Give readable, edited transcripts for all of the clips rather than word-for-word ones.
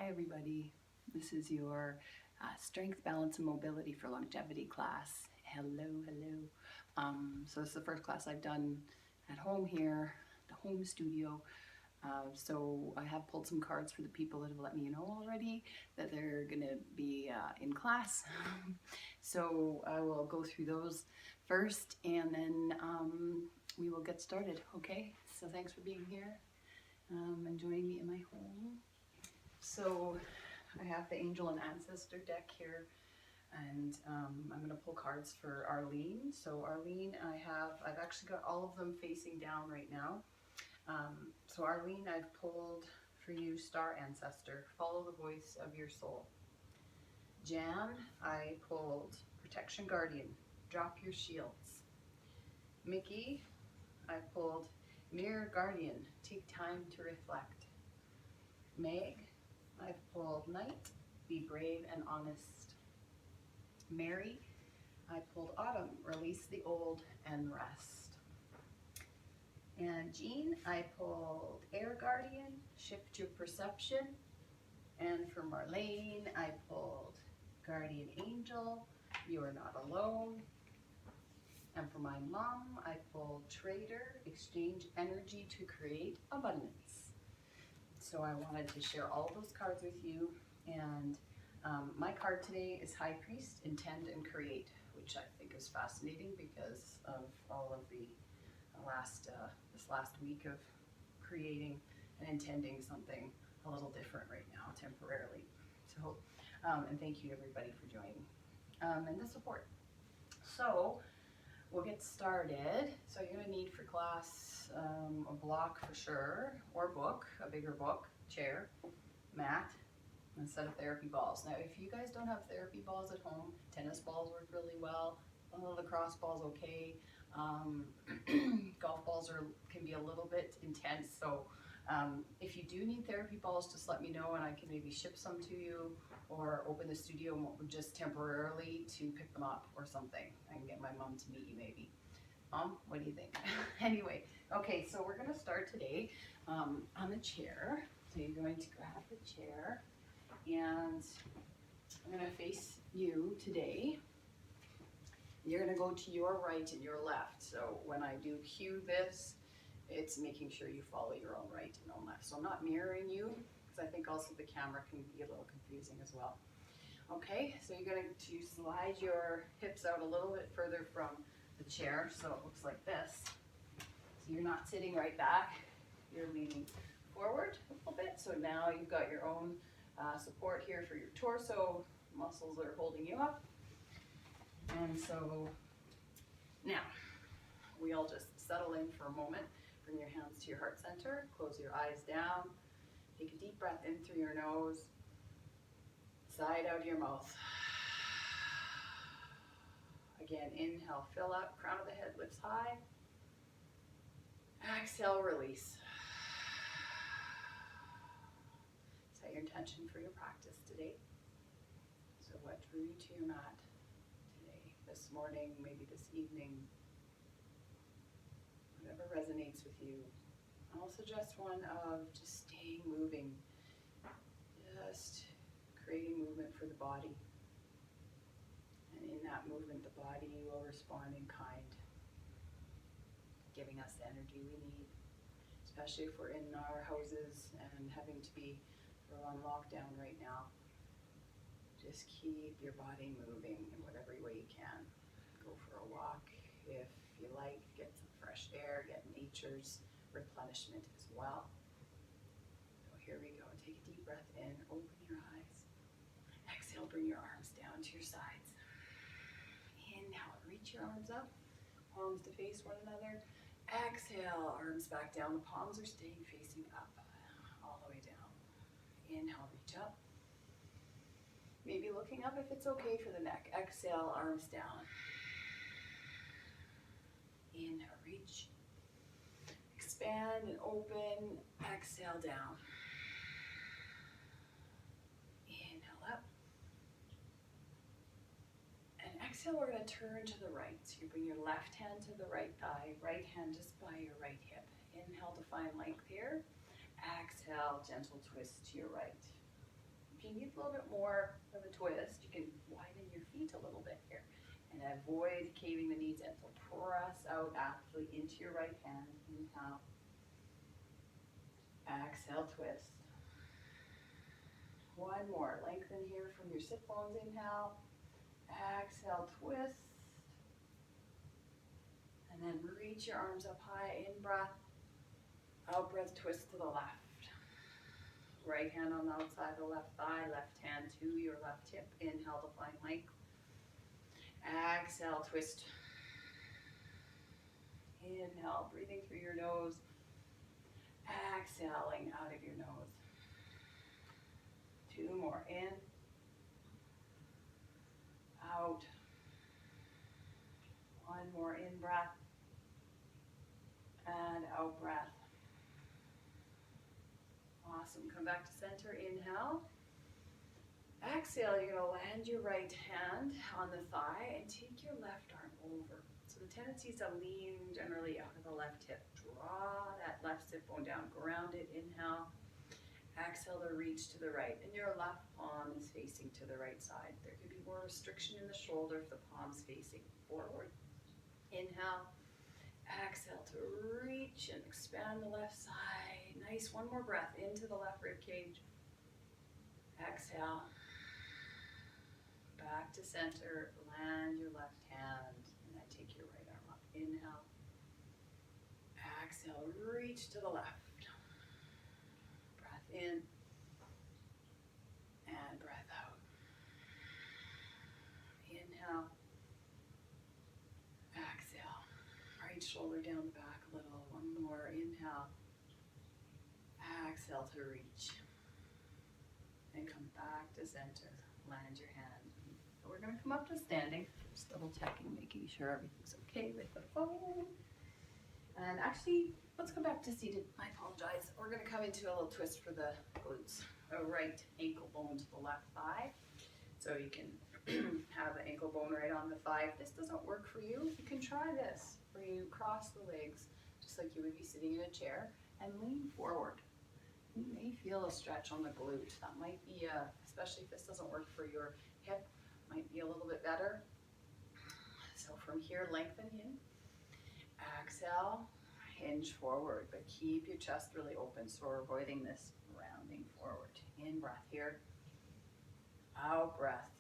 Hi everybody, this is your Strength, Balance and Mobility for Longevity class. Hello. So this is the first class I've done at home here, the home studio. So I have pulled some cards for the people that have let me know already that they're going to be in class. So I will go through those first and then we will get started, okay? So thanks for being here and joining me in my home. So I have the Angel and Ancestor deck here, and I'm going to pull cards for Arlene. So Arlene, I've actually got all of them facing down right now. So Arlene, I've pulled for you Star Ancestor, follow the voice of your soul. Jan, I pulled Protection Guardian, drop your shields. Mickey, I pulled Mirror Guardian, take time to reflect. Meg, I've pulled Night, be brave and honest. Mary, I pulled Autumn, release the old and rest. And Jean, I pulled Air Guardian, shift your perception. And for Marlene, I pulled Guardian Angel, you are not alone. And for my mom, I pulled Trader, exchange energy to create abundance. So I wanted to share all of those cards with you, and my card today is High Priest, Intend and Create, which I think is fascinating because of all of the this last week of creating and intending something a little different right now, temporarily. So, and thank you everybody for joining and the support. So we'll get started. So you're going to need for class a block for sure, or book, a bigger book, chair, mat, and a set of therapy balls. Now, if you guys don't have therapy balls at home, tennis balls work really well, lacrosse balls okay, golf balls can be a little bit intense. So if you do need therapy balls, just let me know and I can maybe ship some to you or open the studio just temporarily to pick them up or something. I can get my mom to meet you maybe. Mom, what do you think? Anyway, okay, so we're gonna start today on a chair. So you're going to grab the chair and I'm gonna face you today. You're gonna go to your right and your left. So when I do cue this, it's making sure you follow your own right and own left. So I'm not mirroring you, because I think also the camera can be a little confusing as well. Okay, so you're going to slide your hips out a little bit further from the chair, so it looks like this. So you're not sitting right back, you're leaning forward a little bit. So now you've got your own support here for your torso, muscles that are holding you up. And so now we all just settle in for a moment. Bring your hands to your heart center, close your eyes down, take a deep breath in through your nose, side out of your mouth. Again, inhale, fill up, crown of the head lifts high. Exhale, release. Set your intention for your practice today. So what drew you to your mat today, this morning, maybe this evening? Whatever resonates with you. I'll suggest one of just staying moving, just creating movement for the body. And in that movement, the body will respond in kind, giving us the energy we need, especially if we're in our houses and having to be on lockdown right now. Just keep your body moving in whatever way you can. Go for a walk if you like, get some fresh air, get nature's replenishment as well. So here we go. Take a deep breath in, open your eyes. Exhale, bring your arms down to your sides. Inhale, reach your arms up, palms to face one another. Exhale, arms back down. The palms are staying facing up, all the way down. Inhale, reach up. Maybe looking up if it's okay for the neck. Exhale, arms down. Inhale, reach. Expand and open. Exhale, down. Inhale, up. And exhale, we're going to turn to the right. So you bring your left hand to the right thigh, right hand just by your right hip. Inhale to find length here. Exhale, gentle twist to your right. If you need a little bit more of a twist, you can widen your feet a little bit here and avoid caving the knees in. So press out actively into your right hand. Inhale. Exhale, twist. One more. Lengthen here from your sit bones. Inhale. Exhale, twist. And then reach your arms up high. In breath. Out breath, twist to the left. Right hand on the outside of the left thigh. Left hand to your left hip. Inhale to find plank. Exhale, twist. Inhale, breathing through your nose. Exhaling out of your nose. Two more. In. Out. One more in breath. And out breath. Awesome. Come back to center. Inhale. Exhale, you're going to land your right hand on the thigh and take your left arm over. So the tendency is to lean generally out of the left hip. Draw that left sit bone down. Ground it. Inhale. Exhale to reach to the right. And your left palm is facing to the right side. There could be more restriction in the shoulder if the palm's facing forward. Inhale. Exhale to reach and expand the left side. Nice. One more breath into the left rib cage. Exhale. Back to center. Land your left hand. And then take your right arm up. Inhale. Exhale. Reach to the left. Breath in. And breath out. Inhale. Exhale. Right shoulder down the back a little. One more. Inhale. Exhale to reach. And come back to center. Land your hand. So we're going to come up to standing. Just double checking, making sure everything's okay with the phone. And actually, let's go back to seated. I apologize. We're going to come into a little twist for the glutes. A right ankle bone to the left thigh. So you can have the ankle bone right on the thigh. If this doesn't work for you, you can try this, where you cross the legs, just like you would be sitting in a chair, and lean forward. You may feel a stretch on the glute. That might be, especially if this doesn't work for your hip, might be a little bit better. So from here, lengthen in. Exhale, hinge forward, but keep your chest really open. So we're avoiding this rounding forward. In breath here. Out breath.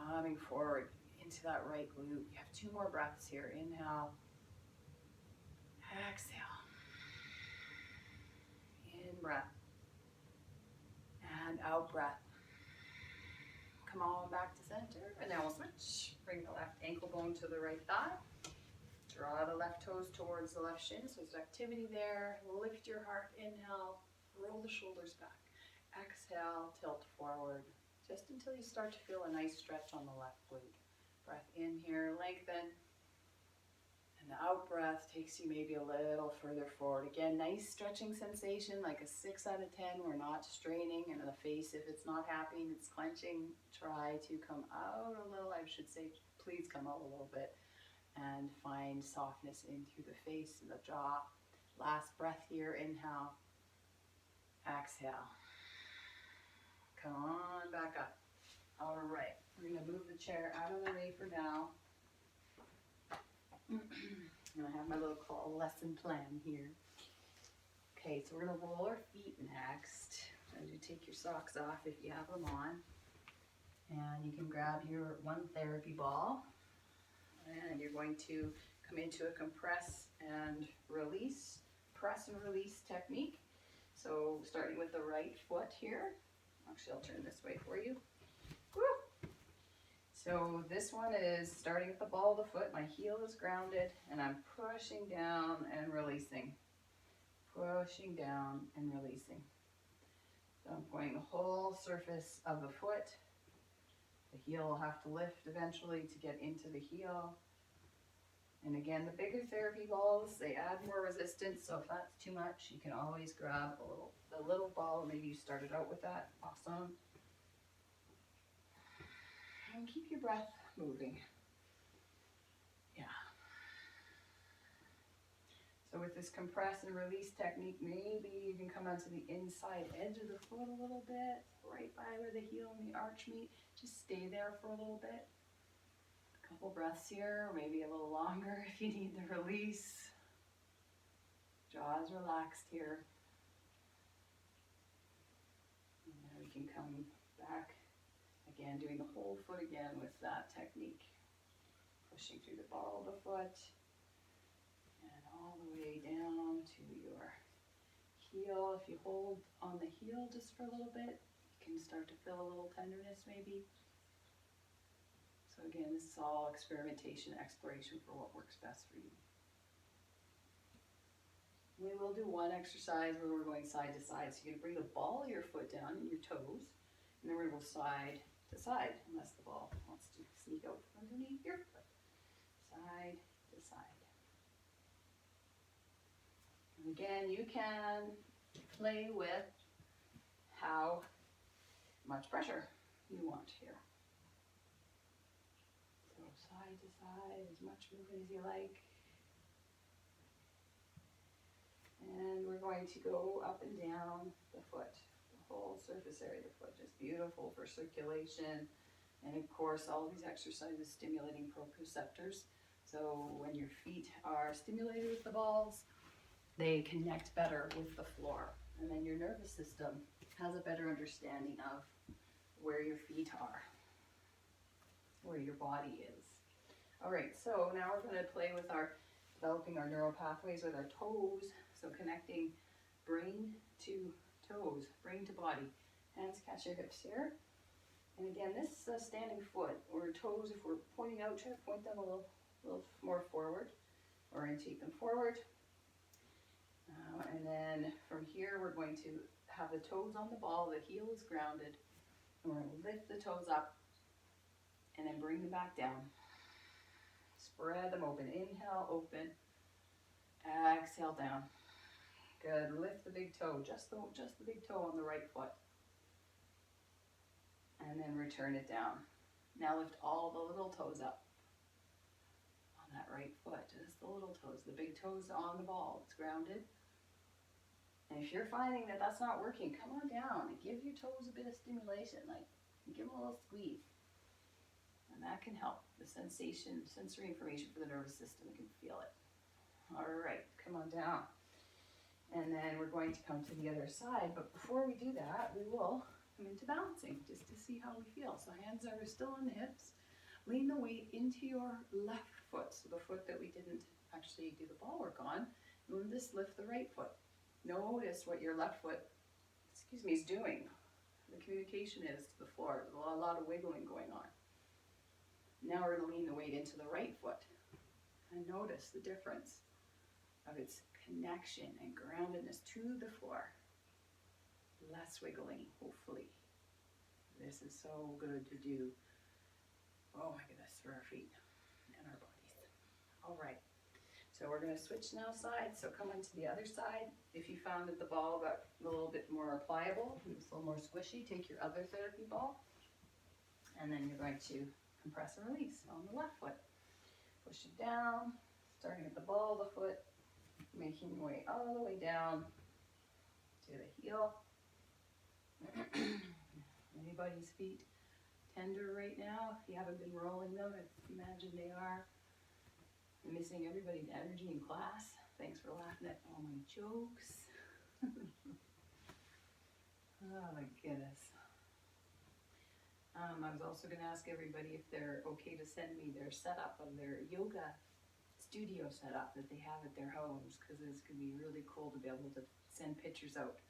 Coming forward into that right glute. You have two more breaths here. Inhale. Exhale. In breath. And out breath. Come on back to center. And now we'll switch. Bring the left ankle bone to the right thigh. Draw the left toes towards the left shin. So there's activity there. Lift your heart. Inhale. Roll the shoulders back. Exhale. Tilt forward. Just until you start to feel a nice stretch on the left glute. Breath in here, lengthen. And the out breath takes you maybe a little further forward. Again, nice stretching sensation, like a 6 out of 10. We're not straining. And the face, if it's not happening, it's clenching. Try to come out a little. I should say, please come out a little bit. And find softness in through the face and the jaw. Last breath here, inhale. Exhale. Come on back up. All right, we're going to move the chair out of the way for now. I'm going to have my little call lesson plan here. Okay, so we're going to roll our feet next. As you take your socks off if you have them on. And you can grab your one therapy ball. And you're going to come into a compress and release, press and release technique. So starting with the right foot here. Actually, I'll turn this way for you. Woo! So this one is starting at the ball of the foot. My heel is grounded, and I'm pushing down and releasing. Pushing down and releasing. So I'm going the whole surface of the foot. The heel will have to lift eventually to get into the heel. And again, the bigger therapy balls, they add more resistance. So if that's too much, you can always grab the little ball. Maybe you started out with that. Awesome. And keep your breath moving. Yeah. So with this compress and release technique, maybe you can come onto the inside edge of the foot a little bit, right by where the heel and the arch meet. Just stay there for a little bit. A couple breaths here, or maybe a little longer if you need the release. Jaws relaxed here. And then we can come back again, doing the whole foot again with that technique. Pushing through the ball of the foot. And all the way down to your heel. If you hold on the heel just for a little bit, you can start to feel a little tenderness maybe. So again, this is all experimentation, exploration for what works best for you. We will do one exercise where we're going side to side. So you're going to bring the ball of your foot down and your toes, and then we're going to go side to side, unless the ball wants to sneak out from underneath your foot. Side to side. And again, you can play with how much pressure you want here. So side to side, as much movement as you like. And we're going to go up and down the foot, the whole surface area of the foot. Just beautiful for circulation. And of course, all these exercises stimulating proprioceptors. So when your feet are stimulated with the balls, they connect better with the floor. And then your nervous system has a better understanding of where your feet are, where your body is. All right, so now we're going to play with developing our neural pathways with our toes. So connecting brain to toes, brain to body. Hands catch your hips here. And again, this is a standing foot, or toes, if we're pointing out, try to point them a little more forward. Orientate them forward. And then from here, we're going to have the toes on the ball, the heel is grounded, and we're going to lift the toes up and then bring them back down. Spread them open. Inhale, open. Exhale, down. Good. Lift the big toe, just the big toe on the right foot. And then return it down. Now lift all the little toes up on that right foot, just the little toes. The big toes on the ball, it's grounded. And if you're finding that that's not working, come on down and give your toes a bit of stimulation, like give them a little squeeze. And that can help the sensory information for the nervous system. You can feel it. All right, come on down. And then we're going to come to the other side. But before we do that, we will come into balancing just to see how we feel. So hands are still on the hips. Lean the weight into your left foot. So the foot that we didn't actually do the ball work on. And we'll just lift the right foot. Notice what your left foot, is doing. The communication is to the floor. There's a lot of wiggling going on. Now we're going to lean the weight into the right foot. And notice the difference of its connection and groundedness to the floor. Less wiggling, hopefully. This is so good to do. Oh my goodness, for our feet and our bodies. All right. So we're going to switch now sides. So come on to the other side. If you found that the ball got a little bit more pliable, it's a little more squishy, take your other therapy ball. And then you're going to compress and release on the left foot. Push it down, starting at the ball of the foot, making your way all the way down to the heel. Anybody's feet tender right now? If you haven't been rolling them, I imagine they are. I'm missing everybody's energy in class. Thanks for laughing at all my jokes. Oh my goodness. I was also going to ask everybody if they're okay to send me their setup of their yoga studio setup that they have at their homes, because it's going to be really cool to be able to send pictures out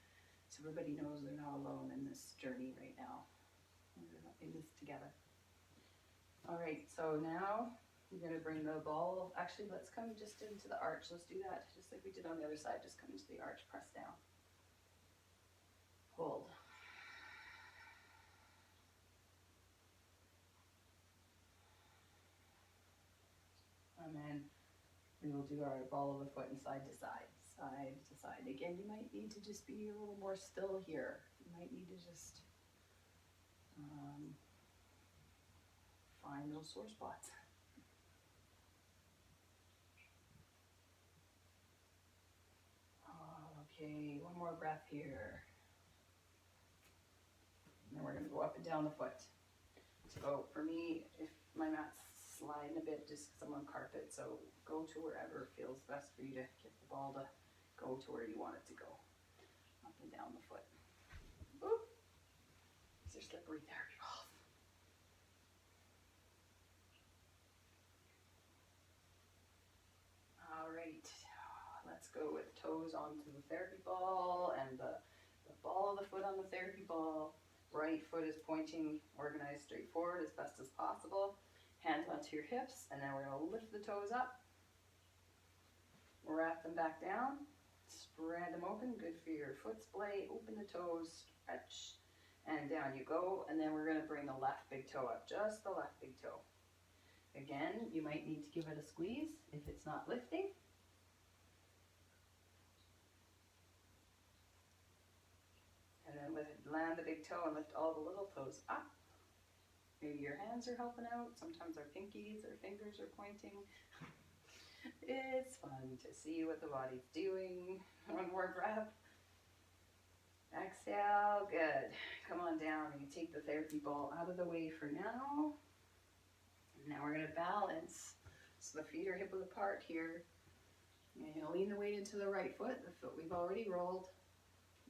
so everybody knows they're not alone in this journey right now. We're in this together. All right, so now you're going to bring the ball. Actually, let's come just into the arch. Let's do that just like we did on the other side. Just come into the arch, press down. Hold. And then we will do our ball of the foot and side to side, side to side. Again, you might need to just be a little more still here. You might need to just find those sore spots. Okay, one more breath here. And then we're going to go up and down the foot. So for me, if my mat's sliding a bit just because I'm on carpet, so go to wherever feels best for you to get the ball to go to where you want it to go. Up and down the foot. Oop. These are slippery therapy balls. All right, let's go with toes onto the therapy ball and the ball of the foot on the therapy ball. Right foot is pointing organized straight forward as best as possible. Hands onto your hips, and then we're going to lift the toes up. Wrap them back down. Spread them open. Good for your foot splay. Open the toes. Stretch. And down you go. And then we're going to bring the left big toe up. Just the left big toe. Again, you might need to give it a squeeze if it's not lifting. And then land the big toe and lift all the little toes up. Maybe your hands are helping out. Sometimes our pinkies or fingers are pointing. It's fun to see what the body's doing. One more breath. Exhale. Good. Come on down. You take the therapy ball out of the way for now. Now we're going to balance. So the feet are hip width apart here. You're going to lean the weight into the right foot, the foot we've already rolled.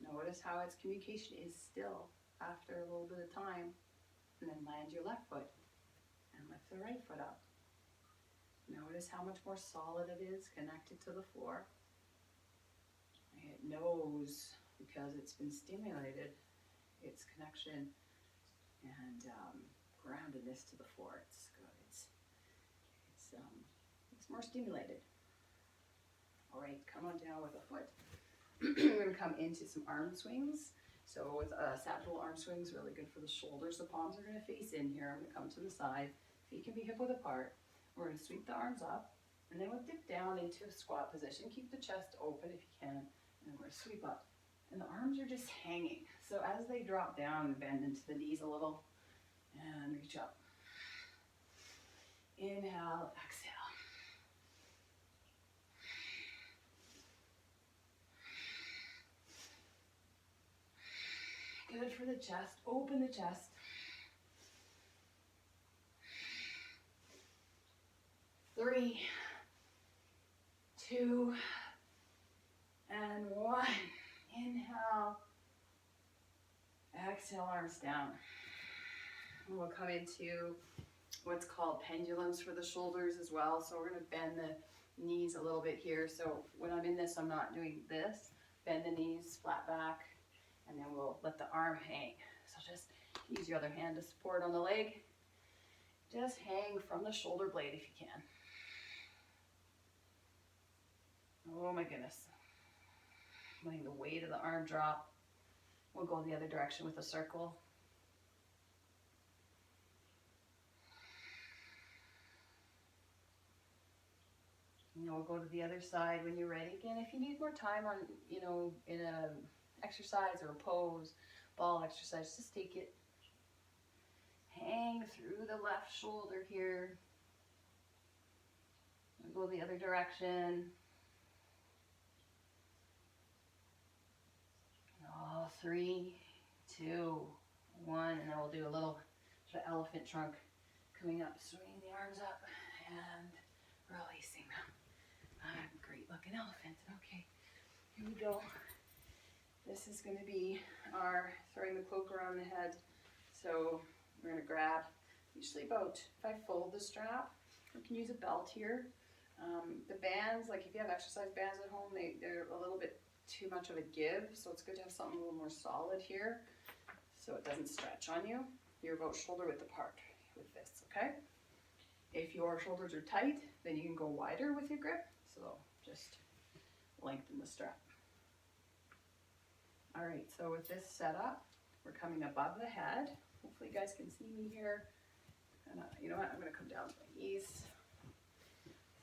Notice how its communication is still after a little bit of time. And then land your left foot and lift the right foot up. Notice how much more solid it is connected to the floor. It knows, because it's been stimulated, its connection and groundedness to the floor. It's good. It's more stimulated. All right, come on down with a foot. We're going to come into some arm swings. So with sagittal arm swings, really good for the shoulders. The palms are going to face in here. I'm going to come to the side. Feet can be hip width apart. We're going to sweep the arms up, and then we'll dip down into a squat position. Keep the chest open if you can, and then we're going to sweep up. And the arms are just hanging. So as they drop down, bend into the knees a little, and reach up. Inhale, exhale. Good for the chest. Open the chest. Three, two, and one. Inhale. Exhale, arms down. And we'll come into what's called pendulums for the shoulders as well. So we're going to bend the knees a little bit here. So when I'm in this, I'm not doing this. Bend the knees, flat back, and then we'll let the arm hang. So just use your other hand to support on the leg. Just hang from the shoulder blade if you can. Oh my goodness. Letting the weight of the arm drop. We'll go the other direction with a circle. And then we'll go to the other side when you're ready. Again, if you need more time on, in a exercise or a pose, ball exercise, just take it. Hang through the left shoulder here. We'll go the other direction. All 3, 2, 1, and then we'll do a little sort of elephant trunk coming up, swinging the arms up and releasing them. Great looking elephant. Okay, here we go. This is going to be our throwing the cloak around the head. So we're going to grab, usually about, if I fold the strap, we can use a belt here. The bands, like if you have exercise bands at home, they're a little bit too much of a give, so it's good to have something a little more solid here so it doesn't stretch on you. You're about shoulder width apart with this, okay? If your shoulders are tight, then you can go wider with your grip, so just lengthen the strap. All right, so with this setup, we're coming above the head. Hopefully you guys can see me here. And you know what, I'm gonna come down to my knees.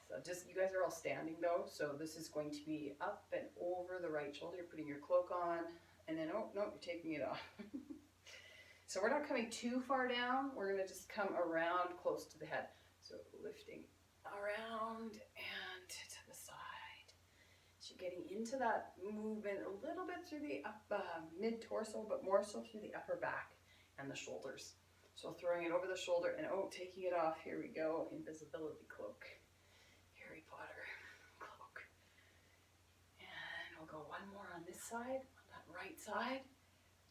So just, you guys are all standing though, so this is going to be up and over the right shoulder. You're putting your cloak on, and then, oh, no, you're taking it off. So we're not coming too far down. We're gonna just come around close to the head. So lifting around and to the side. As you getting into that movement a little bit through the mid-torso, but more so through the upper back and the shoulders. So throwing it over the shoulder and taking it off. Here we go, invisibility cloak. Harry Potter cloak. And we'll go one more on this side, on that right side.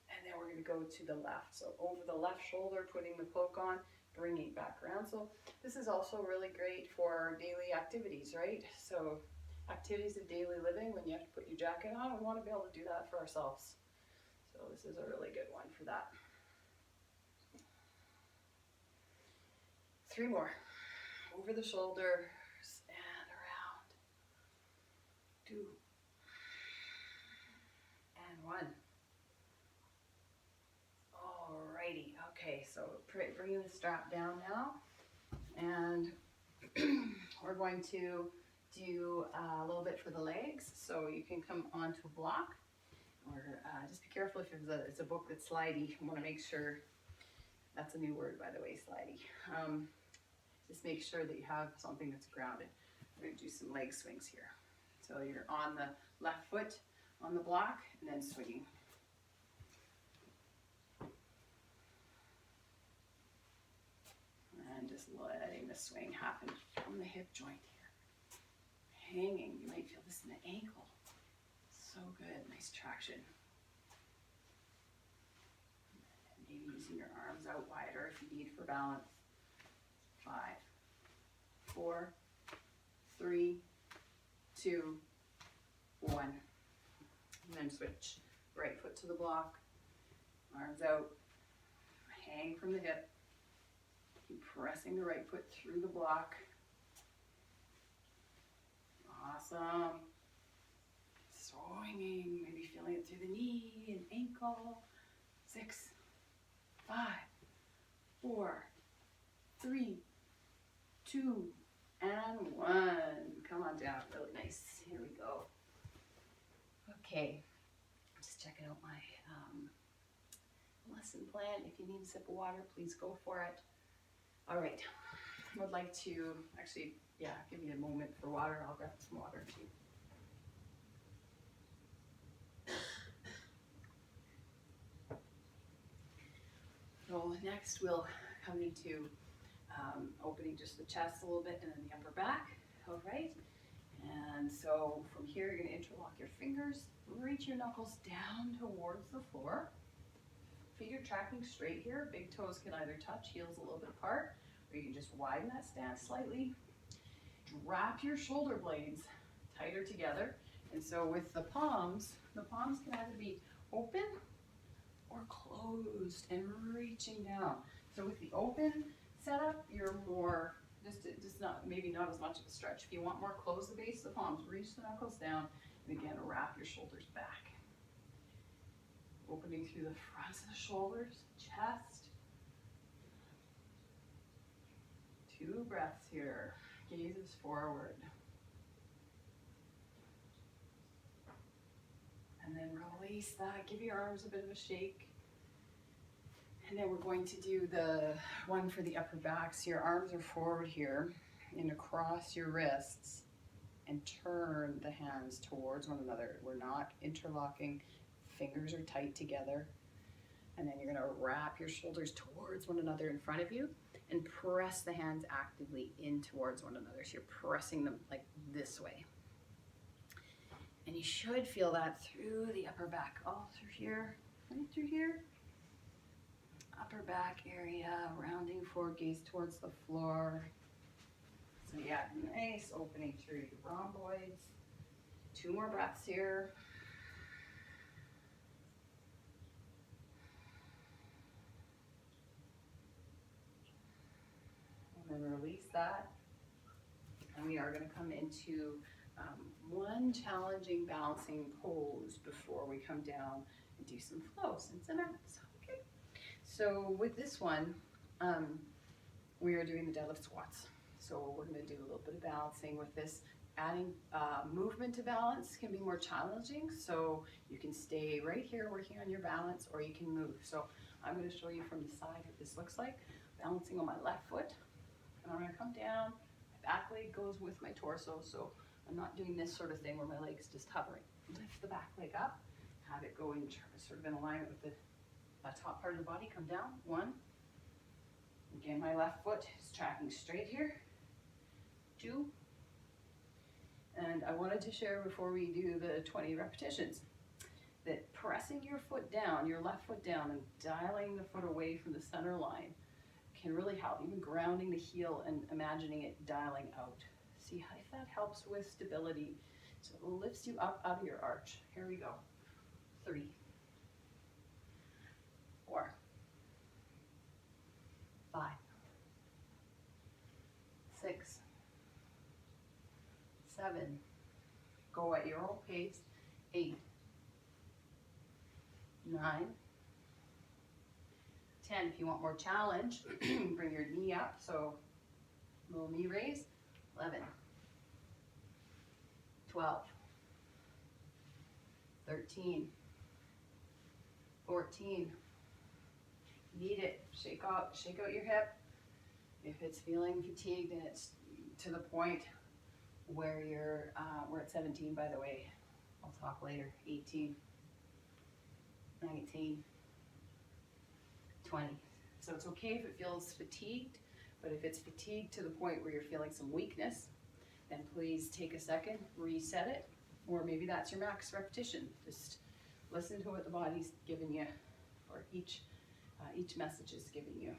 And then we're going to go to the left. So over the left shoulder, putting the cloak on, bringing it back around. So this is also really great for daily activities, right? So activities of daily living, when you have to put your jacket on, we want to be able to do that for ourselves. So this is a really good one for that. 3 more. Over the shoulders and around. 2. And 1. Alrighty, okay, so bringing the strap down now, and we're going to do a little bit for the legs, so you can come onto a block, or just be careful if it's a book that's slidey. You want to make sure, that's a new word by the way, slidey. Just make sure that you have something that's grounded. We're going to do some leg swings here. So you're on the left foot on the block and then swinging. And just letting the swing happen from the hip joint here. Hanging, you might feel this in the ankle. So good, nice traction. And maybe using your arms out wider if you need for balance. 5, 4, 3, 2, 1. And then switch. Right foot to the block, arms out, hang from the hip. Keep pressing the right foot through the block. Awesome. Swinging, maybe feeling it through the knee and ankle. 6, 5, 4, 3, 2, and 1. Come on down, really nice. Here we go. Okay, just checking out my lesson plan. If you need a sip of water, please go for it. All right, I would like to actually, give me a moment for water. I'll grab some water too. So next we'll come into opening just the chest a little bit and then the upper back. All right, and so from here you're going to interlock your fingers, reach your knuckles down towards the floor. Feet are tracking straight here. Big toes can either touch, heels a little bit apart, or you can just widen that stance slightly. Wrap your shoulder blades tighter together. And so with the palms can either be open or closed and reaching down. So with the open setup, you're more, just not, maybe not as much of a stretch. If you want more, close the base of the palms, reach the knuckles down, and again, wrap your shoulders back. Opening through the fronts of the shoulders, chest. 2 breaths here. Gazes forward. And then release that. Give your arms a bit of a shake. And then we're going to do the one for the upper back. So your arms are forward here and across your wrists, and turn the hands towards one another. We're not interlocking. Fingers are tight together. And then you're going to wrap your shoulders towards one another in front of you and press the hands actively in towards one another. So you're pressing them like this way. And you should feel that through the upper back, all through here, right through here. Upper back area, rounding forward, gaze towards the floor. So yeah, nice opening through your rhomboids. 2 more breaths here. And then release that. And we are going to come into one challenging balancing pose before we come down and do some flows and some abs. Okay. So with this one, we are doing the deadlift squats. So we're going to do a little bit of balancing with this. Adding movement to balance can be more challenging. So you can stay right here working on your balance, or you can move. So I'm going to show you from the side what this looks like. Balancing on my left foot. And I'm going to come down. My back leg goes with my torso. So I'm not doing this sort of thing where my leg's just hovering. Lift the back leg up, have it go in sort of in alignment with the top part of the body. Come down, 1. Again, my left foot is tracking straight here, 2. And I wanted to share before we do the 20 repetitions that pressing your foot down, your left foot down, and dialing the foot away from the center line can really help. Even grounding the heel and imagining it dialing out. See how if that helps with stability. So it lifts you up out of your arch. Here we go. 3, 4, 5, 6, 7. Go at your own pace. 8, 9, 10. If you want more challenge, bring your knee up. So little knee raise. 11, 12, 13, 14. Need it. Shake out your hip. If it's feeling fatigued and it's to the point where we're at 17, by the way. I'll talk later. 18, 19, 20. So it's okay if it feels fatigued, but if it's fatigued to the point where you're feeling some weakness, then please take a second, reset it, or maybe that's your max repetition. Just listen to what the body's giving you, or each message is giving you.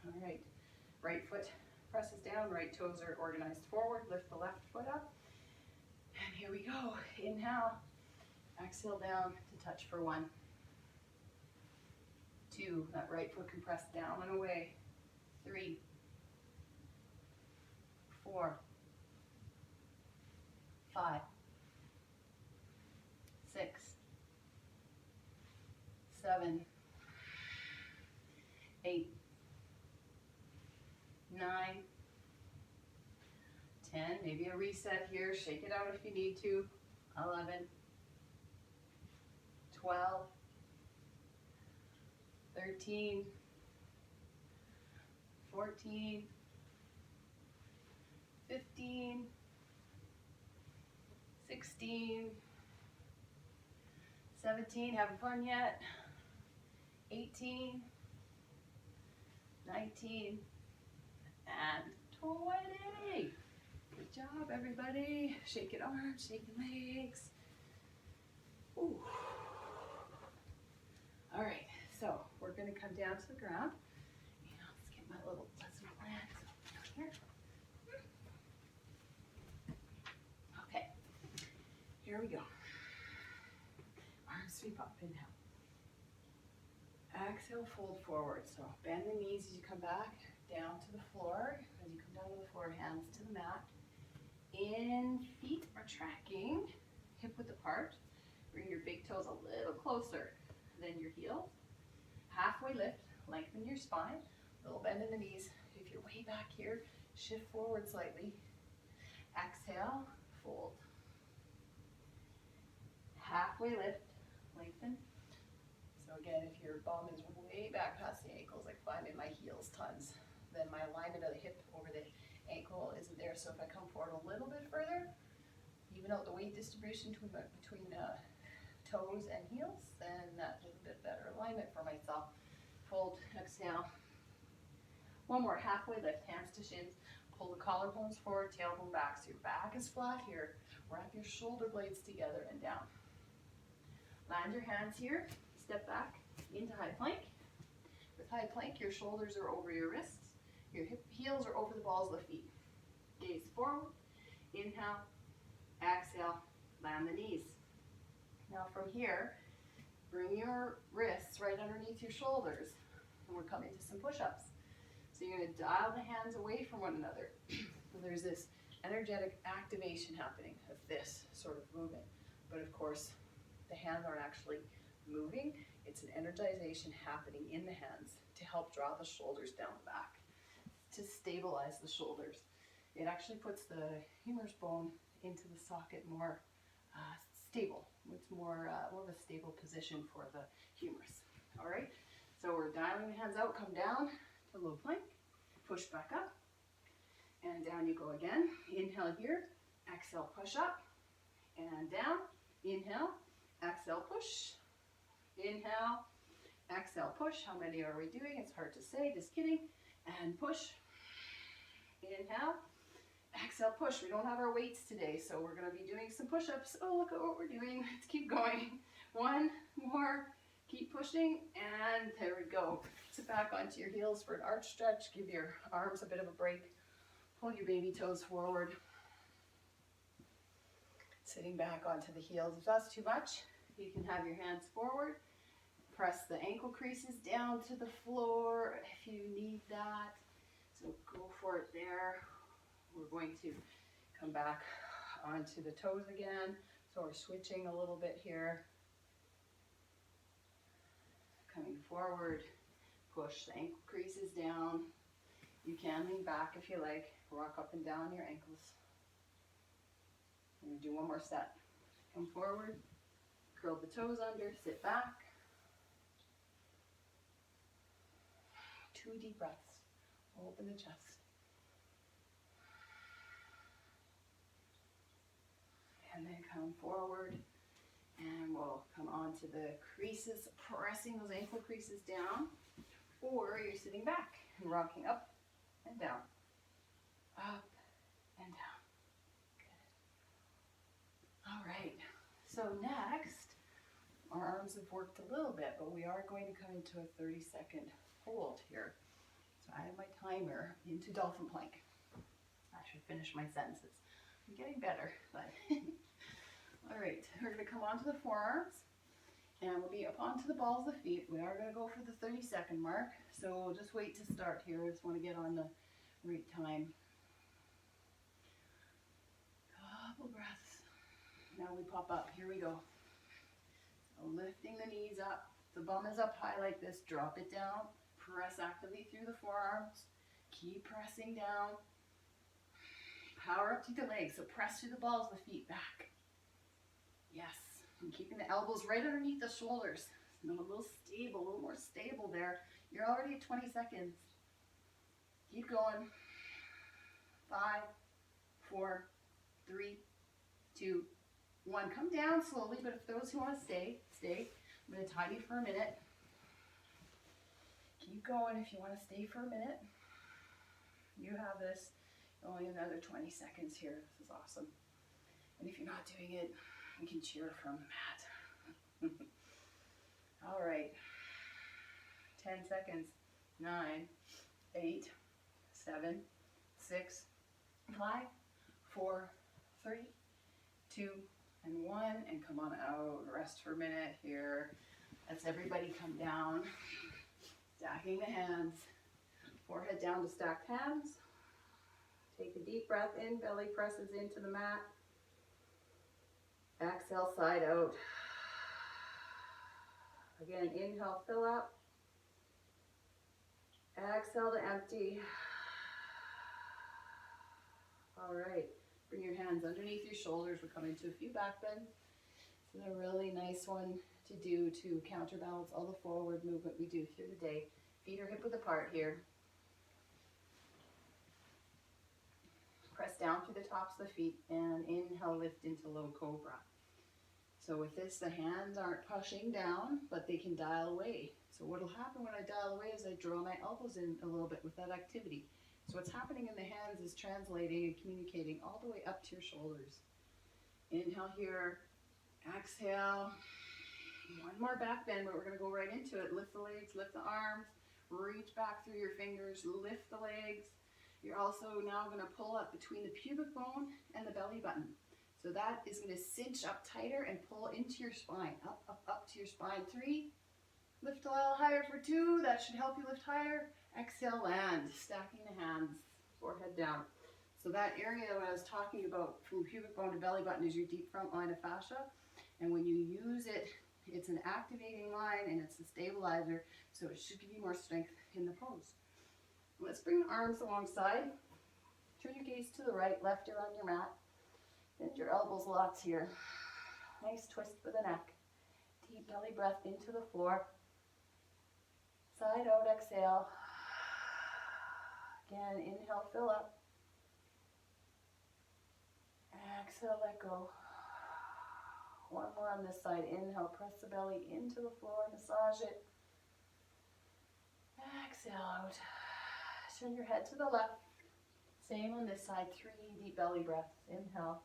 All right, right foot presses down, right toes are organized forward, lift the left foot up, and here we go. Inhale, exhale down to touch for 1, 2, that right foot can press down and away. 3, 4, 5, 6, 7, 8, 9, 10. Maybe a reset here. Shake it out if you need to. 11, 12, 13, 14, 15, 16, 17, having fun yet? 18, 19, and 20. Good job, everybody. Shaking arms, shaking legs. Ooh. All right, so we're going to come down to the ground. And let's get my little lesson plan here. Okay, here we go. Arms sweep up, inhale. Exhale, fold forward. So bend the knees as you come back down to the floor. As you come down to the floor, hands to the mat. In, feet are tracking, hip width apart. Bring your big toes a little closer than your heels. Halfway lift, lengthen your spine. Little bend in the knees. If you're way back here, shift forward slightly. Exhale, fold. Halfway lift, lengthen. So again, if your bum is way back past the ankles, like I'm in my heels tons, then my alignment of the hip over the ankle isn't there. So if I come forward a little bit further, even out the weight distribution between toes and heels, then that gives a bit better alignment for myself. Fold, exhale. One more, halfway lift, hands to shins. Pull the collarbones forward, tailbone back. So your back is flat here. Wrap your shoulder blades together and down. Land your hands here. Step back into high plank. With high plank, your shoulders are over your wrists. Your heels are over the balls of the feet. Gaze forward. Inhale. Exhale. Land the knees. Now from here, bring your wrists right underneath your shoulders. And we're coming to some push-ups. So you're going to dial the hands away from one another. So there's this energetic activation happening of this sort of movement. But of course, the hands aren't actually moving. It's an energization happening in the hands to help draw the shoulders down the back, to stabilize the shoulders. It actually puts the humerus bone into the socket more stable. It's more of a stable position for the humerus. All right, so we're dialing the hands out, come down to low plank, push back up, and down you go again. Inhale here, Exhale, push up and down. Inhale, exhale, push. Inhale, exhale, push. How many are we doing? It's hard to say, just kidding. And push. Inhale, exhale, push. We don't have our weights today, so we're going to be doing some push-ups. Oh, look at what we're doing. Let's keep going. One more. Keep pushing, and there we go. Sit back onto your heels for an arch stretch. Give your arms a bit of a break. Pull your baby toes forward. Sitting back onto the heels. If that's too much, you can have your hands forward. Press the ankle creases down to the floor if you need that. So go for it there. We're going to come back onto the toes again. So we're switching a little bit here. Coming forward, push the ankle creases down. You can lean back if you like. Rock up and down your ankles. We're going to do one more set. Come forward, curl the toes under, sit back. 2 deep breaths. Open the chest. And then come forward. And we'll come onto the creases, pressing those ankle creases down. Or you're sitting back and rocking up and down. Up and down. Good. All right. So next, our arms have worked a little bit, but we are going to come into a 30-second hold here. So I have my timer into dolphin plank. I should finish my sentences. I'm getting better, but all right, we're going to come onto the forearms and we'll be up onto the balls of the feet. We are going to go for the 30-second mark, so we'll just wait to start here. I just want to get on the right time. Couple breaths. Now we pop up. Here we go. So lifting the knees up. The bum is up high like this. Drop it down. Press actively through the forearms. Keep pressing down. Power up to the legs. So press through the balls of the feet back. Yes. And keeping the elbows right underneath the shoulders. So a little stable, a little more stable there. You're already at 20 seconds. Keep going. 5, 4, 3, 2, 1. Come down slowly, but if those who want to stay, stay. I'm going to time you for a minute. Keep going if you want to stay for a minute. You have this. Only another 20 seconds here. This is awesome. And if you're not doing it, you can cheer from the mat. All right. 10 seconds. 9, 8, 7, 6, 5, 4, 3, 2, and 1. And come on out. Rest for a minute here. Let's everybody come down. Stacking the hands. Forehead down to stacked hands. Take a deep breath in. Belly presses into the mat. Exhale, side out. Again, inhale, fill up. Exhale to empty. All right. Bring your hands underneath your shoulders. We're coming to a few back bends. This is a really nice one to do to counterbalance all the forward movement we do through the day. Feet are hip width apart here. Press down through the tops of the feet and inhale, lift into low cobra. So with this, the hands aren't pushing down, but they can dial away. So what will happen when I dial away is I draw my elbows in a little bit with that activity. So what's happening in the hands is translating and communicating all the way up to your shoulders. Inhale here, exhale. One more back bend, but we're going to go right into it. Lift the legs, lift the arms, reach back through your fingers, lift the legs. You're also now going to pull up between the pubic bone and the belly button. So that is going to cinch up tighter and pull into your spine. Up, up, up to your spine. 3. Lift a little higher for 2. That should help you lift higher. Exhale, land. Stacking the hands. Forehead down. So that area that I was talking about from pubic bone to belly button is your deep front line of fascia. And when you use it, it's an activating line and it's a stabilizer. So it should give you more strength in the pose. Let's bring the arms alongside. Turn your gaze to the right, left ear on your mat. Bend your elbows locked here. Nice twist for the neck. Deep belly breath into the floor. Side out, exhale. Again, inhale, fill up. Exhale, let go. One more on this side. Inhale, press the belly into the floor, massage it. Exhale out. Turn your head to the left. Same on this side. 3 deep belly breaths. Inhale.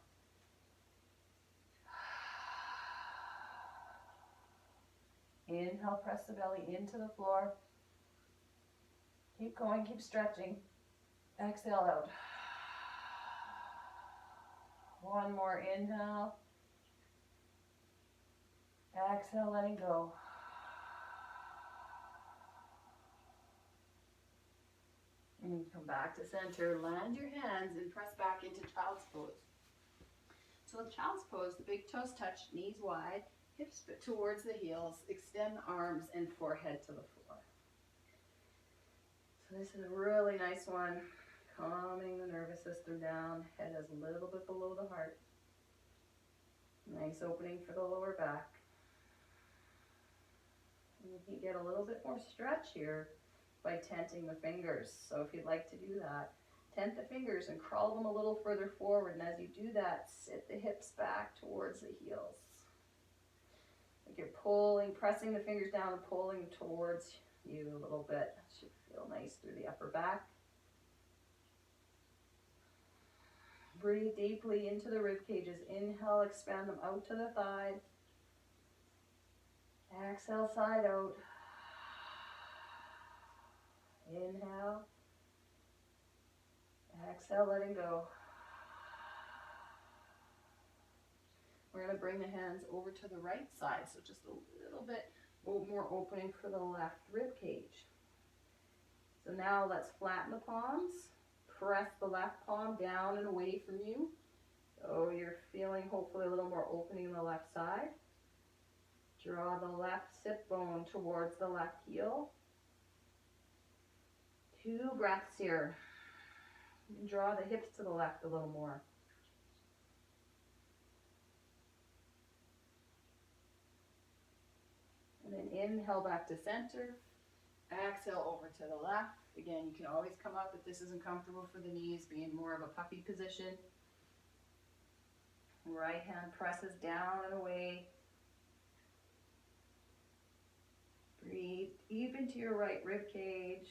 Inhale, press the belly into the floor. Keep going, keep stretching. Exhale out. One more inhale. Exhale, letting go. And come back to center. Land your hands and press back into child's pose. So in child's pose, the big toes touch, knees wide, hips towards the heels, extend the arms and forehead to the floor. So this is a really nice one. Calming the nervous system down. Head is a little bit below the heart. Nice opening for the lower back. And you can get a little bit more stretch here by tenting the fingers. So if you'd like to do that, tent the fingers and crawl them a little further forward. And as you do that, sit the hips back towards the heels. Like you're pulling, pressing the fingers down and pulling towards you a little bit. Should feel nice through the upper back. Breathe deeply into the rib cages. Inhale, expand them out to the thighs. Exhale, side out. Inhale. Exhale, letting go. We're going to bring the hands over to the right side, so just a little bit more opening for the left rib cage. So now let's flatten the palms. Press the left palm down and away from you. So you're feeling hopefully a little more opening in the left side. Draw the left sit bone towards the left heel. 2 breaths here. Draw the hips to the left a little more. And then inhale back to center. Exhale over to the left. Again, you can always come up if this isn't comfortable for the knees, be in more of a puppy position. Right hand presses down and away. Breathe deep into your right rib cage.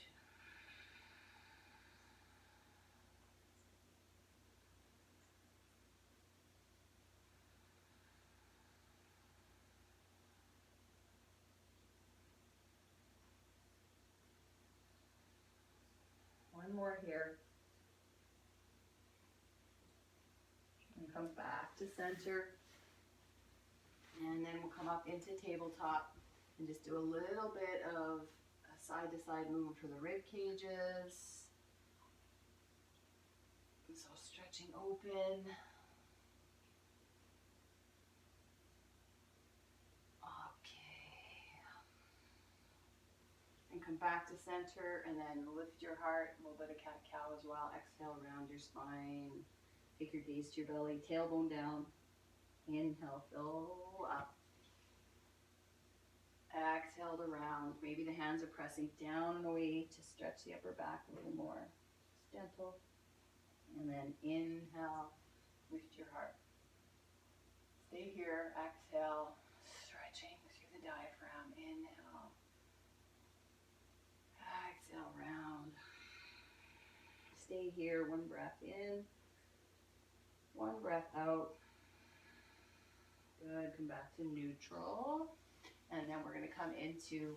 One more here. And come back to center. And then we'll come up into tabletop and just do a little bit of a side-to-side movement for the rib cages. So stretching open. And come back to center and then lift your heart, a little bit of cat-cow as well. Exhale, round your spine. Take your gaze to your belly, tailbone down. Inhale, fill up. Exhale to round. Maybe the hands are pressing down and away to stretch the upper back a little more. Just gentle. And then inhale, lift your heart. Stay here, exhale, stretching through the diaphragm. Inhale. Exhale, round. Stay here, 1 breath in, 1 breath out. Good, come back to neutral. And then we're going to come into,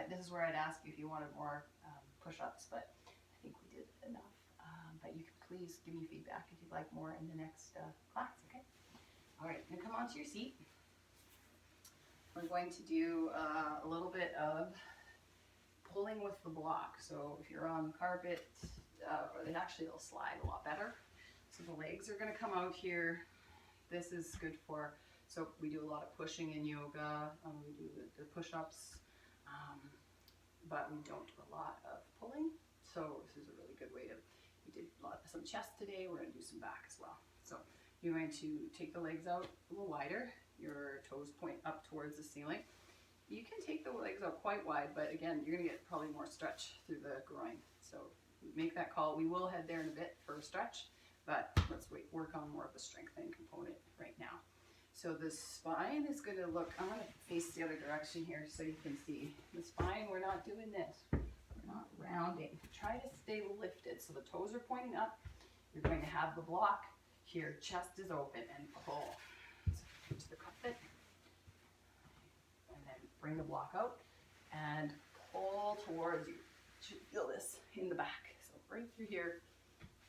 this is where I'd ask you if you wanted more push-ups, but I think we did enough. But you can please give me feedback if you'd like more in the next class, okay? All right, now come onto your seat. We're going to do a little bit of pulling with the block. So if you're on carpet, then actually it'll slide a lot better. So the legs are going to come out here. This is good for, so we do a lot of pushing in yoga. We do the push-ups, but we don't do a lot of pulling. So this is a really good way to, we did some chest today. We're going to do some back as well. So you're going to take the legs out a little wider. Your toes point up towards the ceiling. You can take the legs out quite wide, but again, you're going to get probably more stretch through the groin. So make that call. We will head there in a bit for a stretch, but let's work on more of the strengthening component right now. So the spine is going to look, I'm going to face the other direction here so you can see. The spine, we're not doing this. We're not rounding. Try to stay lifted so the toes are pointing up. You're going to have the block here, chest is open, and pull. So into the cockpit. And then bring the block out and pull towards you. You should feel this in the back. So right through here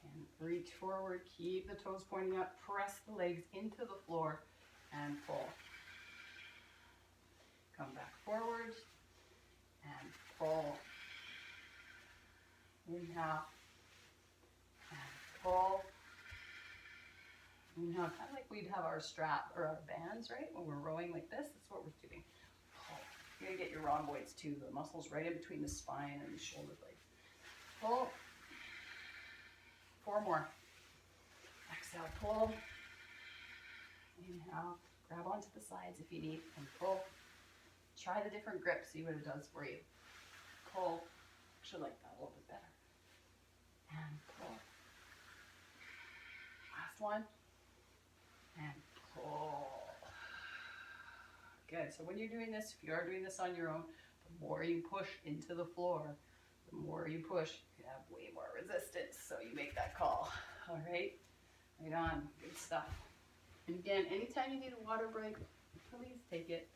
and reach forward. Keep the toes pointing up. Press the legs into the floor and pull. Come back forward and pull. Inhale and pull. Inhale, kind of like we'd have our strap or our bands, right? When we're rowing like this, that's what we're doing. Pull. You're gonna get your rhomboids too, the muscles right in between the spine and the shoulder blades. Pull. 4 more. Exhale, pull. Inhale, grab onto the sides if you need, and pull. Try the different grips, see what it does for you. Pull. Actually like that a little bit better. And pull. Last one. And pull. Good. So when you're doing this, if you are doing this on your own, the more you push into the floor, the more you push, you have way more resistance. So you make that call. All right. Right on. Good stuff. And again, anytime you need a water break, please take it.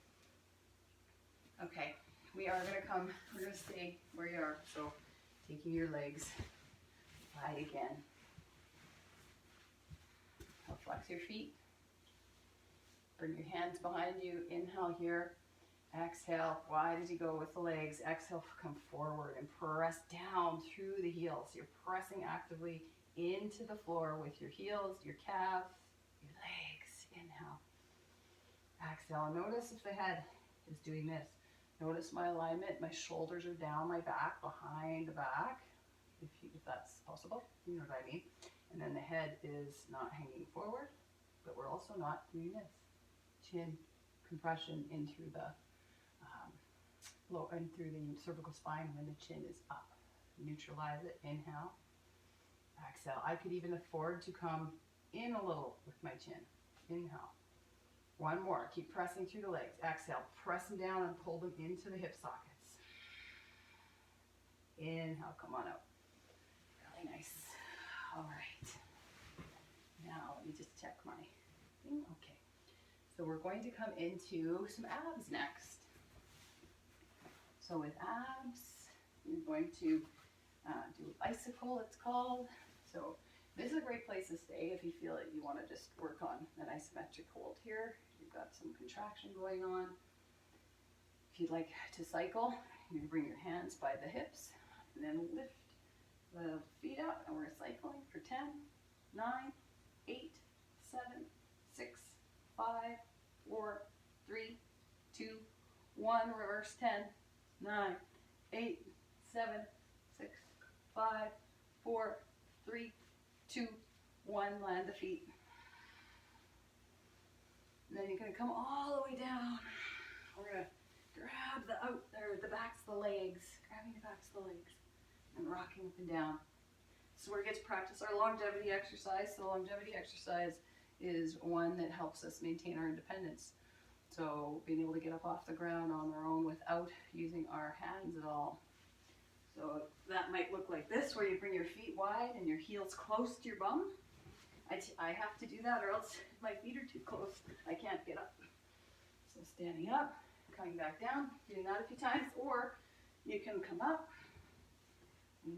Okay. We are going to come, we're going to stay where you are. So taking your legs wide again. Now flex your feet. Bring your hands behind you. Inhale here. Exhale, wide as you go with the legs. Exhale, come forward and press down through the heels. You're pressing actively into the floor with your heels, your calves, your legs. Inhale. Exhale. Notice if the head is doing this. Notice my alignment. My shoulders are down my back, behind the back, if that's possible. You know what I mean. And then the head is not hanging forward, but we're also not doing this. Chin compression in through the and through the cervical spine when the chin is up. Neutralize it. Inhale. Exhale. I could even afford to come in a little with my chin. Inhale. One more. Keep pressing through the legs. Exhale. Press them down and pull them into the hip sockets. Inhale. Come on out. Really nice. All right. Now let me just check my thing. Okay. So we're going to come into some abs next. So with abs, you're going to do a bicycle, it's called. So this is a great place to stay if you feel that you want to just work on an isometric hold here. You've got some contraction going on. If you'd like to cycle, you bring your hands by the hips and then lift the feet up, and we're cycling for 10, 9, 8, 7, 6, 5, 4, 3, 2, 1, reverse 10, 9, 8, 7, 6, 5, 4, 3, 2, 1, land the feet. And then you're going to come all the way down. We're going to grab the backs of the legs, grabbing the backs of the legs and rocking up and down. This is where we get to practice our longevity exercise. So longevity exercise is one that helps us maintain our independence. So being able to get up off the ground on our own without using our hands at all. So that might look like this, where you bring your feet wide and your heels close to your bum. I have to do that or else my feet are too close. I can't get up. So standing up, coming back down, doing that a few times, or you can come up,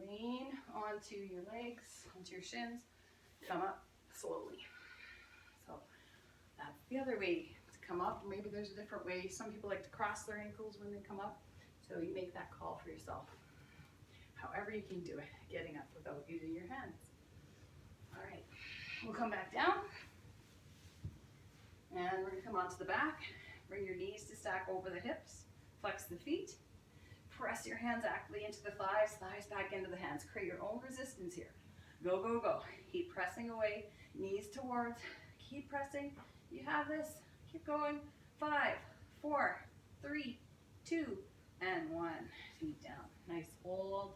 lean onto your legs, onto your shins, come up slowly. So that's the other way to come up. Maybe there's a different way. Some people like to cross their ankles when they come up. So you make that call for yourself. However you can do it, getting up without using your hands. All right, we'll come back down. And we're gonna come onto the back. Bring your knees to stack over the hips. Flex the feet. Press your hands actively into the thighs, thighs back into the hands. Create your own resistance here. Go, go, go. Keep pressing away, knees towards. Keep pressing. You have this. Keep going. 5, 4, 3, 2, and 1. Feet down. Nice hold.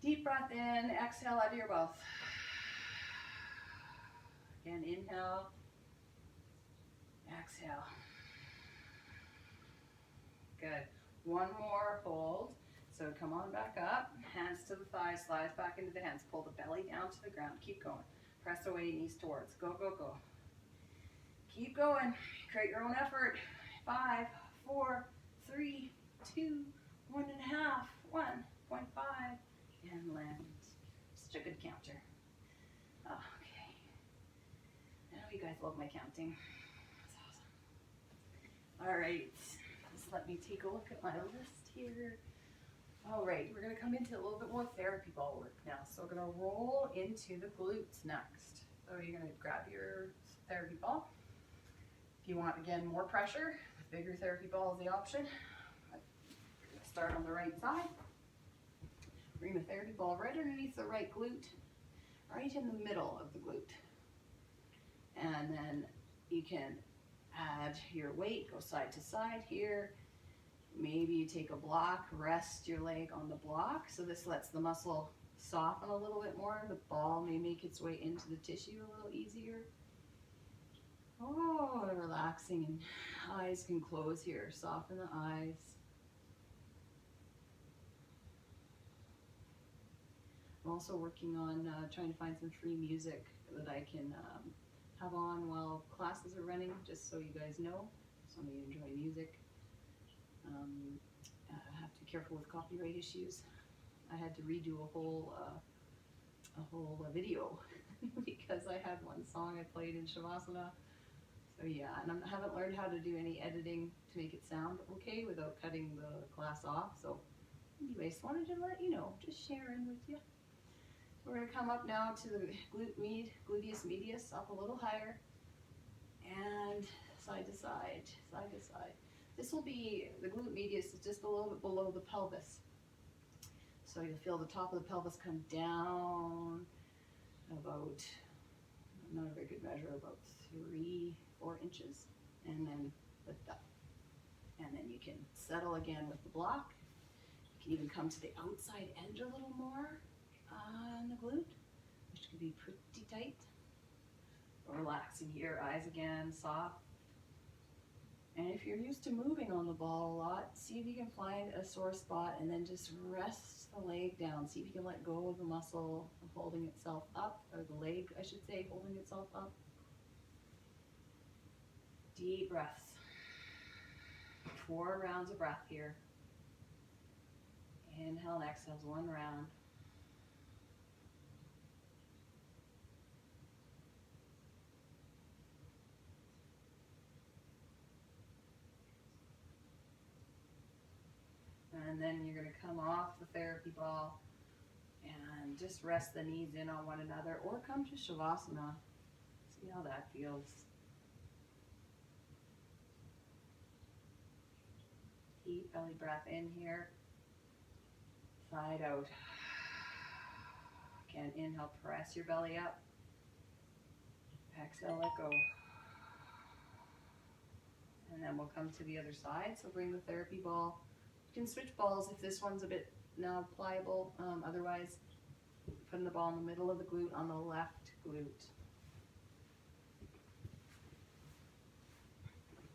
Deep breath in. Exhale out of your mouth. Again, inhale, exhale. Good. One more, hold. So come on back up, hands to the thighs, slides back into the hands. Pull the belly down to the ground. Keep going. Press away, knees towards. Go, go, go. Keep going. Create your own effort. 5, 4, 3, 2, 1.5, 1.5, and land. Such a good counter. Okay. I know you guys love my counting. That's awesome. All right. Just let me take a look at my list here. All right, we're going to come into a little bit more therapy ball work now. So we're going to roll into the glutes next. So you're going to grab your therapy ball. If you want, again, more pressure, the bigger therapy ball is the option. Start on the right side. Bring the therapy ball right underneath the right glute, right in the middle of the glute. And then you can add your weight, go side to side here. Maybe you take a block, rest your leg on the block. So this lets the muscle soften a little bit more. The ball may make its way into the tissue a little easier. Oh, relaxing, and eyes can close here. Soften the eyes. I'm also working on trying to find some free music that I can have on while classes are running, just so you guys know. Some of you enjoy music. I have to be careful with copyright issues. I had to redo a whole video because I had one song I played in Shavasana. So yeah, and I haven't learned how to do any editing to make it sound okay without cutting the class off. So anyways, wanted to let you know, just sharing with you. We're going to come up now to the gluteus medius, up a little higher, and side to side, side to side. This will be, the glute medius is just a little bit below the pelvis. So you'll feel the top of the pelvis come down about, not a very good measure, about 3-4 inches, and then lift up. And then you can settle again with the block. You can even come to the outside edge a little more on the glute, which can be pretty tight. Relaxing here, eyes again, soft. And if you're used to moving on the ball a lot, see if you can find a sore spot and then just rest the leg down. See if you can let go of the muscle of holding itself up, or the leg, I should say, holding itself up. Deep breaths. 4 rounds of breath here. Inhale and exhale, 1 round. And then you're going to come off the therapy ball and just rest the knees in on one another, or come to Shavasana. See how that feels. Deep belly breath in here, side out. Again, inhale, press your belly up. Exhale, let go. And then we'll come to the other side. So bring the therapy ball. You can switch balls if this one's a bit now pliable. Otherwise, putting the ball in the middle of the glute on the left glute.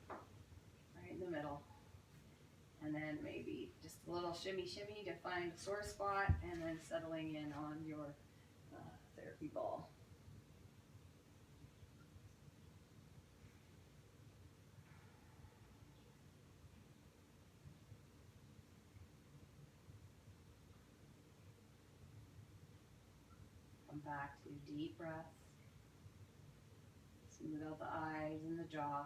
Right in the middle. And then maybe just a little shimmy shimmy to find a sore spot, and then settling in on your therapy ball. Come back to deep breaths. Smooth out the eyes and the jaw.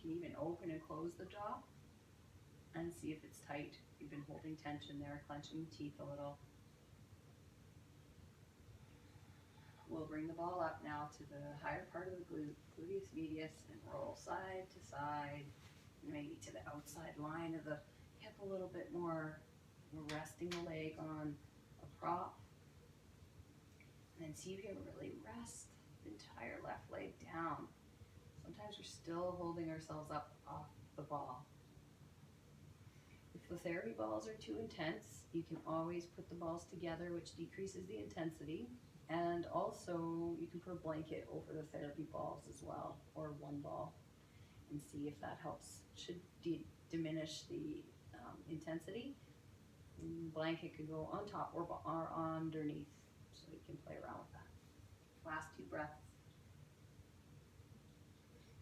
You can even open and close the jaw and see if it's tight. You've been holding tension there, clenching the teeth a little. We'll bring the ball up now to the higher part of the gluteus medius, and roll side to side, and maybe to the outside line of the hip a little bit more. We're resting the leg on a prop. And then see if you can really rest the entire left leg down. Sometimes we're still holding ourselves up off the ball. If the therapy balls are too intense, you can always put the balls together, which decreases the intensity. And also you can put a blanket over the therapy balls as well, or one ball, and see if that helps. Should diminish the intensity. Blanket could go on top or underneath, so you can play around with that. Last 2 breaths.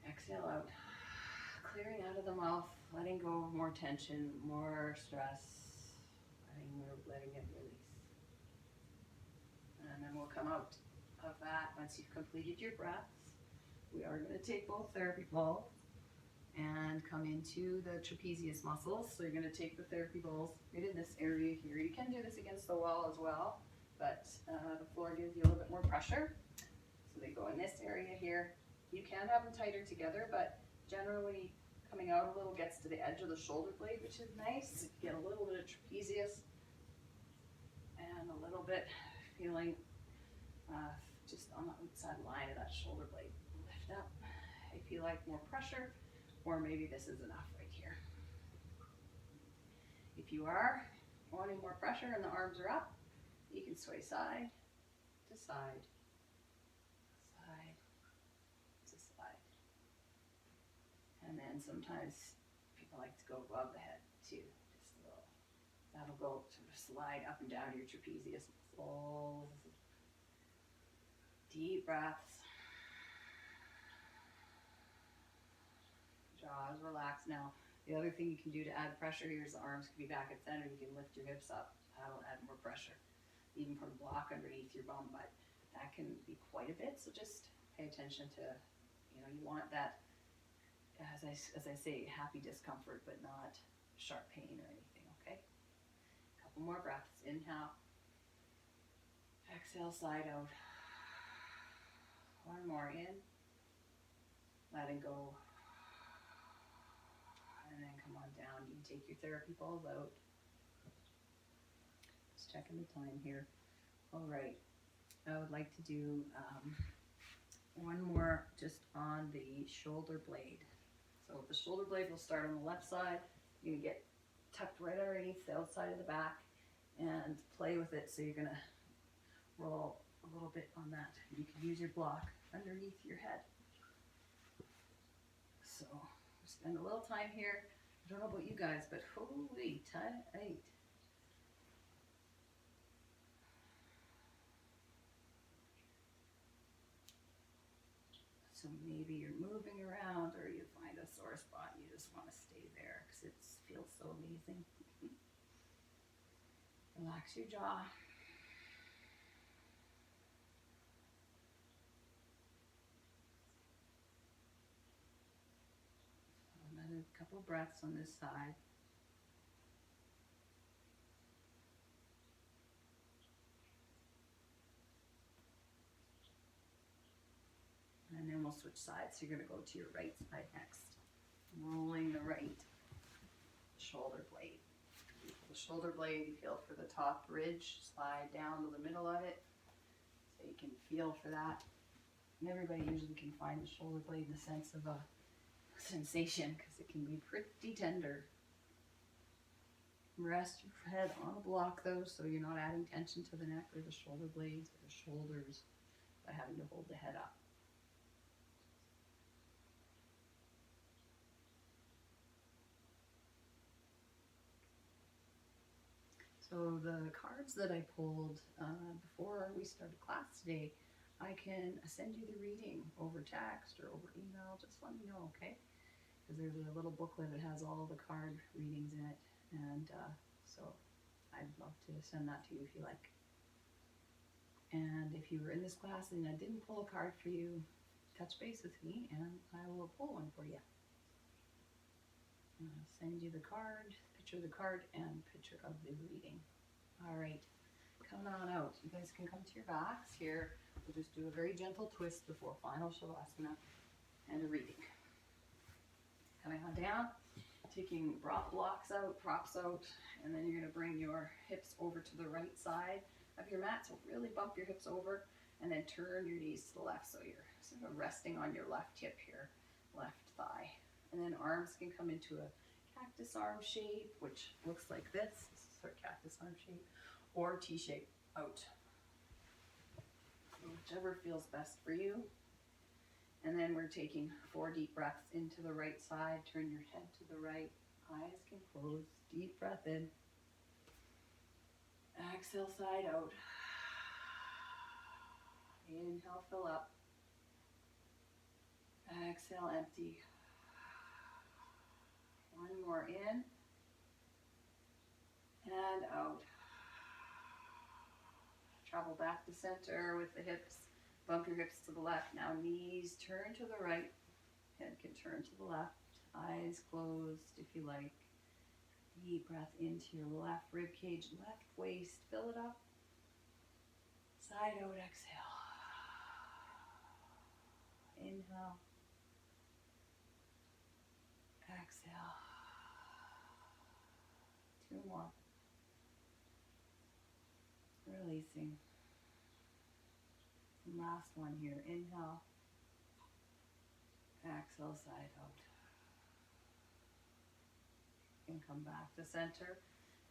Exhale out, clearing out of the mouth, letting go of more tension, more stress, letting it release. And then we'll come out of that once you've completed your breaths. We are going to take both therapy balls and come into the trapezius muscles. So you're going to take the therapy balls right in this area here. You can do this against the wall as well, but the floor gives you a little bit more pressure. So they go in this area here. You can have them tighter together, but generally coming out a little gets to the edge of the shoulder blade, which is nice. You get a little bit of trapezius and a little bit feeling just on the outside line of that shoulder blade. Lift up if you like more pressure, or maybe this is enough right here. If you are wanting more pressure and the arms are up, you can sway side to side, side to side. And then sometimes people like to go above the head too, just a little. That'll go sort of slide up and down your trapezius muscles. Deep breaths. Jaws relax now. The other thing you can do to add pressure here is the arms can be back at center. You can lift your hips up. That'll add more pressure. Even put a block underneath your bum, but that can be quite a bit. So just pay attention to, you want that, as I say, happy discomfort, but not sharp pain or anything, okay? A couple more breaths. Inhale. Exhale, slide out. One more in. Letting go. And then come on down. You can take your therapy balls out. Just checking the time here. All right. I would like to do one more just on the shoulder blade. So the shoulder blade will start on the left side. You're going to get tucked right underneath the outside of the back and play with it. So you're going to roll a little bit on that. You can use your block underneath your head. So spend a little time here. I don't know about you guys, but holy tight. So maybe you're moving around or you find a sore spot and you just want to stay there because it feels so amazing. Relax your jaw. Another couple breaths on this side. And then we'll switch sides. So you're going to go to your right side next. Rolling the right shoulder blade. The shoulder blade, you feel for the top ridge, slide down to the middle of it. So you can feel for that. And everybody usually can find the shoulder blade in the sense of a sensation because it can be pretty tender. Rest your head on a block though, so you're not adding tension to the neck or the shoulder blades or the shoulders by having to hold the head up. So the cards that I pulled before we started class today, I can send you the reading over text or over email. Just let me know, okay? Because there's a little booklet that has all the card readings in it. And so I'd love to send that to you if you like. And if you were in this class and I didn't pull a card for you, touch base with me and I will pull one for you. I'll send you the card, picture of the card, and picture of the reading. All right, coming on out. You guys can come to your backs here. We'll just do a very gentle twist before final shavasana and a reading. Coming on down, taking blocks out, props out, and then you're going to bring your hips over to the right side of your mat. So really bump your hips over and then turn your knees to the left. So you're sort of resting on your left hip here, left thigh. And then arms can come into a cactus arm shape, which looks like this. This is our cactus arm shape, or T-shape out. Whichever feels best for you. And then we're taking 4 deep breaths into the right side. Turn your head to the right. Eyes can close. Deep breath in. Exhale, side out. Inhale, fill up. Exhale, empty. One more in. And out. Travel back to center with the hips. Bump your hips to the left. Now knees turn to the right. Head can turn to the left. Eyes closed if you like. Deep breath into your left rib cage, left waist. Fill it up. Side out, exhale. Inhale. Exhale. 2 more. Releasing. And last one here. Inhale. Exhale, side out. You can come back to center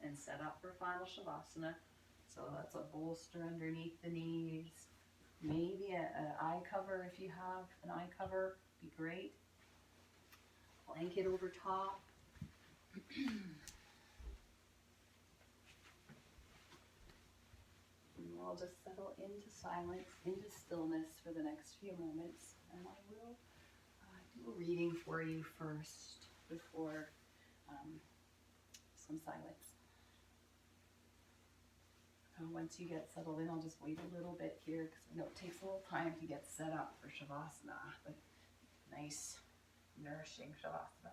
and set up for final Shavasana. So that's a bolster underneath the knees. Maybe an eye cover if you have an eye cover, be great. Blanket over top. And we'll just settle into silence, into stillness for the next few moments. And I will do a reading for you first before some silence. Once you get settled in, I'll just wait a little bit here because I know it takes a little time to get set up for Shavasana, but nice, nourishing Shavasana.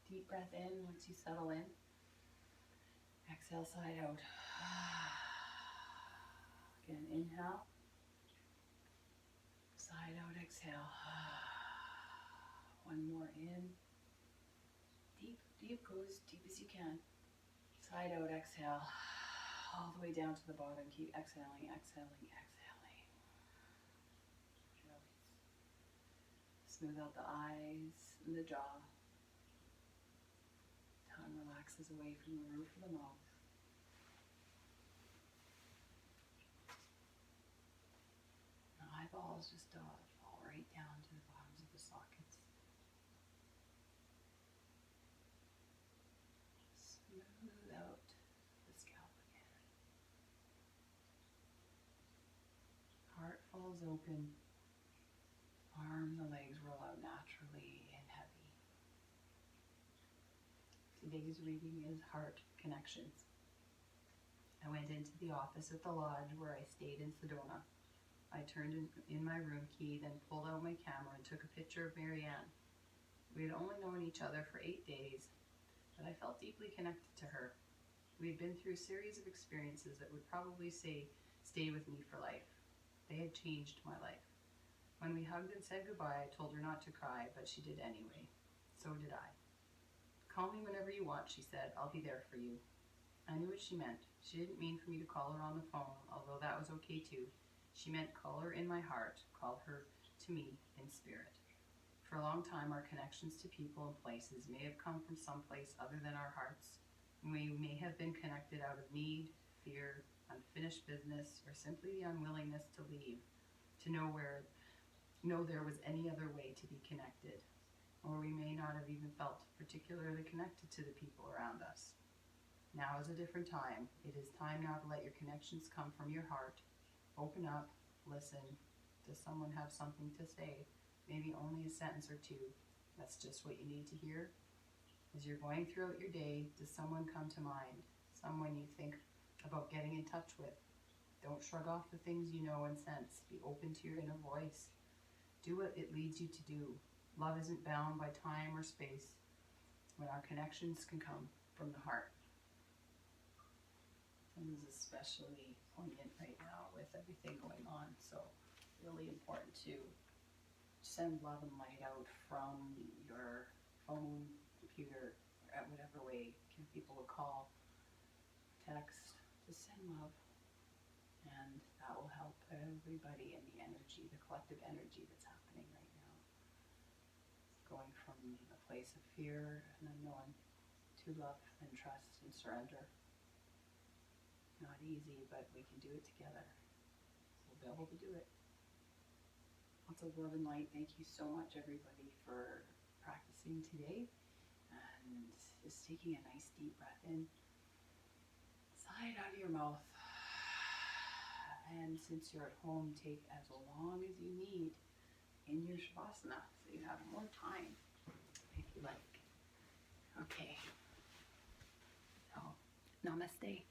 Deep breath in once you settle in. Exhale, side out. Again, inhale. Side out, exhale. One more in. Deep, deep, go as deep as you can. Side out, exhale. All the way down to the bottom. Keep exhaling, exhaling, exhaling. Release. Smooth out the eyes and the jaw. Tongue relaxes away from the roof of the mouth. The eyeballs just fall right down to the bottoms of the sockets. Smooth out the scalp again. Heart falls open. Arms and legs roll out naturally and heavy. Today's reading is Heart Connections. I went into the office at the lodge where I stayed in Sedona. I turned in my room key, then pulled out my camera and took a picture of Marianne. We had only known each other for 8 days, but I felt deeply connected to her. We had been through a series of experiences that would probably stay with me for life. They had changed my life. When we hugged and said goodbye, I told her not to cry, but she did anyway. So did I. Call me whenever you want, she said. I'll be there for you. I knew what she meant. She didn't mean for me to call her on the phone, although that was okay too. She meant call her in my heart, call her to me in spirit. For a long time, our connections to people and places may have come from someplace other than our hearts. We may have been connected out of need, fear, unfinished business, or simply the unwillingness to leave, to know there was any other way to be connected. Or we may not have even felt particularly connected to the people around us. Now is a different time. It is time now to let your connections come from your heart. Open up, listen. Does someone have something to say? Maybe only a sentence or two. That's just what you need to hear. As you're going throughout your day, does someone come to mind? Someone you think about getting in touch with? Don't shrug off the things you know and sense. Be open to your inner voice. Do what it leads you to do. Love isn't bound by time or space when our connections can come from the heart. And this is especially poignant right now with everything going on. So really important to send love and light out from your phone whatever way, give people a call, text, just send love. And that will help everybody in the energy, the collective energy that's happening right now. It's going from a place of fear and unknown to love and trust and surrender. Not easy, but we can do it together. We'll be able to do it. Lots of love and light. Thank you so much, everybody, for practicing today. And just taking a nice deep breath in. Sigh out of your mouth. And since you're at home, take as long as you need in your Shavasana so you have more time if you like. Okay. So, namaste.